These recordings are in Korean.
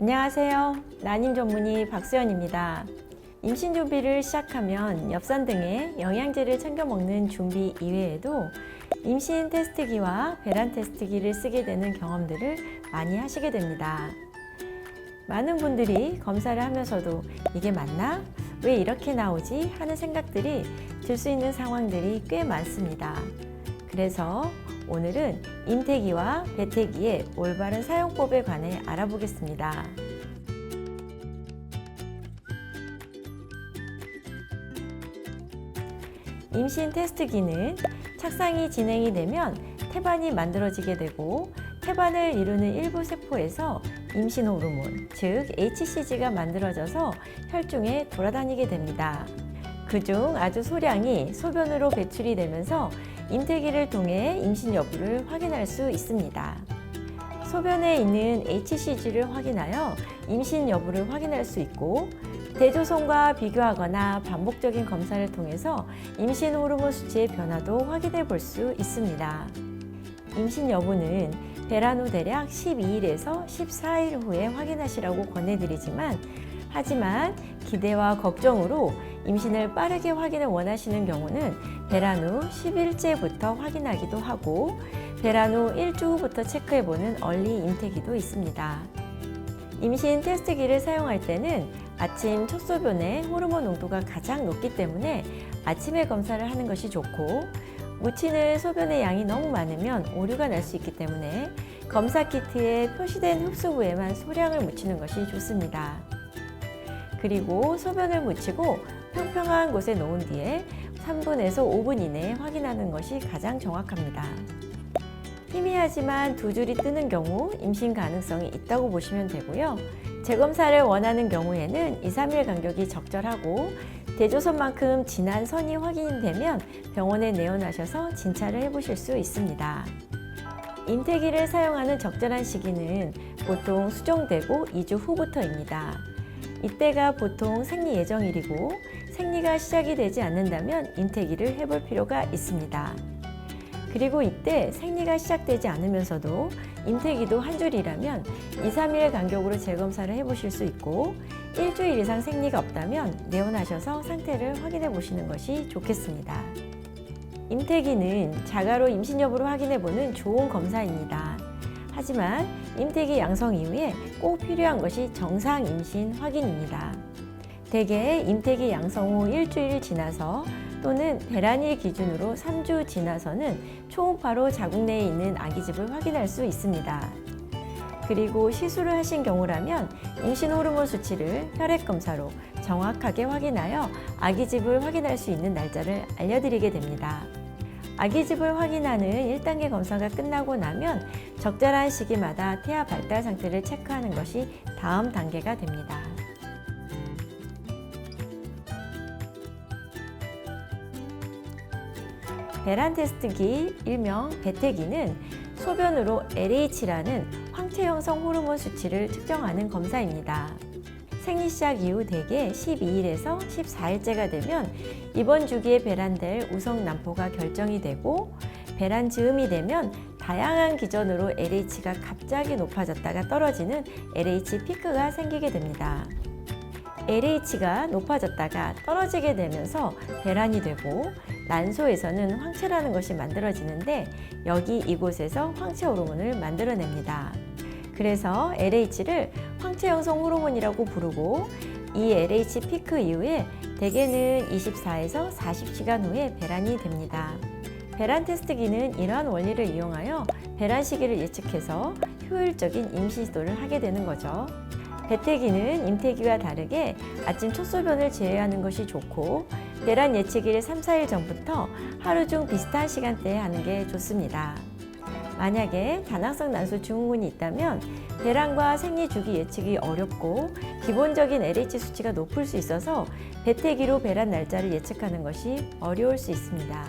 안녕하세요. 난임 전문의 박수연입니다. 임신 준비를 시작하면 엽산 등의 영양제를 챙겨 먹는 준비 이외에도 임신 테스트기와 배란 테스트기를 쓰게 되는 경험들을 많이 하시게 됩니다. 많은 분들이 검사를 하면서도 이게 맞나? 왜 이렇게 나오지? 하는 생각들이 들 수 있는 상황들이 꽤 많습니다. 그래서 오늘은 임태기와 배태기의 올바른 사용법에 관해 알아보겠습니다. 임신 테스트기는 착상이 진행이 되면 태반이 만들어지게 되고 태반을 이루는 일부 세포에서 임신 호르몬, 즉 HCG가 만들어져서 혈중에 돌아다니게 됩니다. 그중 아주 소량이 소변으로 배출이 되면서 임태기를 통해 임신 여부를 확인할 수 있습니다. 소변에 있는 HCG를 확인하여 임신 여부를 확인할 수 있고, 대조선과 비교하거나 반복적인 검사를 통해서 임신 호르몬 수치의 변화도 확인해 볼 수 있습니다. 임신 여부는 배란 후 대략 12일에서 14일 후에 확인하시라고 권해드리지만, 하지만 기대와 걱정으로 임신을 빠르게 확인을 원하시는 경우는 배란 후 10일째부터 확인하기도 하고, 배란 후 일주 후부터 체크해보는 얼리 임태기도 있습니다. 임신 테스트기를 사용할 때는 아침 첫 소변의 호르몬 농도가 가장 높기 때문에 아침에 검사를 하는 것이 좋고, 묻히는 소변의 양이 너무 많으면 오류가 날 수 있기 때문에 검사 키트에 표시된 흡수부에만 소량을 묻히는 것이 좋습니다. 그리고 소변을 묻히고 평평한 곳에 놓은 뒤에 3분에서 5분 이내에 확인하는 것이 가장 정확합니다. 희미하지만 두 줄이 뜨는 경우 임신 가능성이 있다고 보시면 되고요. 재검사를 원하는 경우에는 2-3일 간격이 적절하고, 대조선만큼 진한 선이 확인되면 병원에 내원하셔서 진찰을 해보실 수 있습니다. 임태기를 사용하는 적절한 시기는 보통 수정되고 2주 후부터입니다. 이때가 보통 생리 예정일이고, 생리가 시작이 되지 않는다면 임태기를 해볼 필요가 있습니다. 그리고 이때 생리가 시작되지 않으면서도 임태기도 한 줄이라면 2-3일 간격으로 재검사를 해보실 수 있고, 일주일 이상 생리가 없다면 내원하셔서 상태를 확인해 보시는 것이 좋겠습니다. 임태기는 자가로 임신 여부를 확인해 보는 좋은 검사입니다. 하지만 임태기 양성 이후에 꼭 필요한 것이 정상 임신 확인입니다. 대개 임태기 양성 후 일주일 지나서 또는 배란일 기준으로 3주 지나서는 초음파로 자궁 내에 있는 아기집을 확인할 수 있습니다. 그리고 시술을 하신 경우라면 임신 호르몬 수치를 혈액 검사로 정확하게 확인하여 아기집을 확인할 수 있는 날짜를 알려드리게 됩니다. 아기집을 확인하는 1단계 검사가 끝나고 나면 적절한 시기마다 태아 발달 상태를 체크하는 것이 다음 단계가 됩니다. 배란 테스트기, 일명 배태기는 소변으로 LH라는 황체 형성 호르몬 수치를 측정하는 검사입니다. 생리 시작 이후 대개 12일에서 14일째가 되면 이번 주기에 배란될 우성 난포가 결정이 되고, 배란 즈음이 되면 다양한 기전으로 LH가 갑자기 높아졌다가 떨어지는 LH 피크가 생기게 됩니다. LH가 높아졌다가 떨어지게 되면서 배란이 되고, 난소에서는 황체라는 것이 만들어지는데 이곳에서 황체 호르몬을 만들어냅니다. 그래서 LH를 황체 형성 호르몬이라고 부르고, 이 LH 피크 이후에 대개는 24에서 40시간 후에 배란이 됩니다. 배란 테스트기는 이러한 원리를 이용하여 배란 시기를 예측해서 효율적인 임신 시도를 하게 되는 거죠. 배태기는 임태기와 다르게 아침 첫 소변을 제외하는 것이 좋고, 배란 예측일 3-4일 전부터 하루 중 비슷한 시간대에 하는 게 좋습니다. 만약에 다낭성 난소 증후군이 있다면 배란과 생리 주기 예측이 어렵고 기본적인 LH 수치가 높을 수 있어서 배태기로 배란 날짜를 예측하는 것이 어려울 수 있습니다.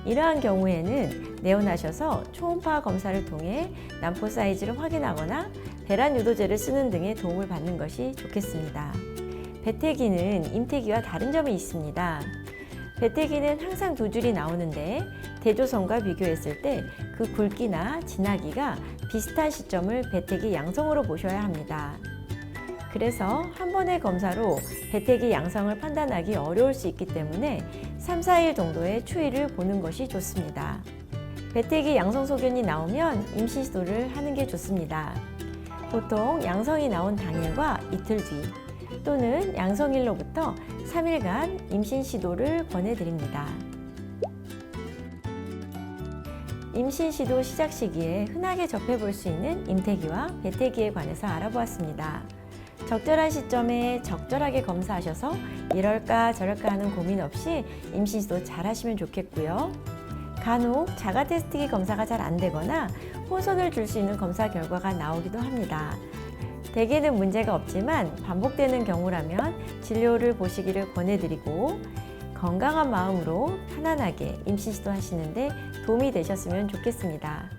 이러한 경우에는 내원하셔서 초음파 검사를 통해 난포 사이즈를 확인하거나 배란 유도제를 쓰는 등의 도움을 받는 것이 좋겠습니다. 배태기는 임태기와 다른 점이 있습니다. 배태기는 항상 두 줄이 나오는데 대조선과 비교했을 때 그 굵기나 진하기가 비슷한 시점을 배태기 양성으로 보셔야 합니다. 그래서 한 번의 검사로 배태기 양성을 판단하기 어려울 수 있기 때문에 3, 4일 정도의 추이를 보는 것이 좋습니다. 배태기 양성 소견이 나오면 임신 시도를 하는 게 좋습니다. 보통 양성이 나온 당일과 이틀 뒤 또는 양성일로부터 3일간 임신 시도를 권해드립니다. 임신 시도 시작 시기에 흔하게 접해볼 수 있는 임태기와 배태기에 관해서 알아보았습니다. 적절한 시점에 적절하게 검사하셔서 이럴까 저럴까 하는 고민 없이 임신 시도 잘 하시면 좋겠고요. 간혹 자가 테스트기 검사가 잘 안 되거나 혼선을 줄 수 있는 검사 결과가 나오기도 합니다. 대개는 문제가 없지만 반복되는 경우라면 진료를 보시기를 권해드리고 건강한 마음으로 편안하게 임신 시도하시는데 도움이 되셨으면 좋겠습니다.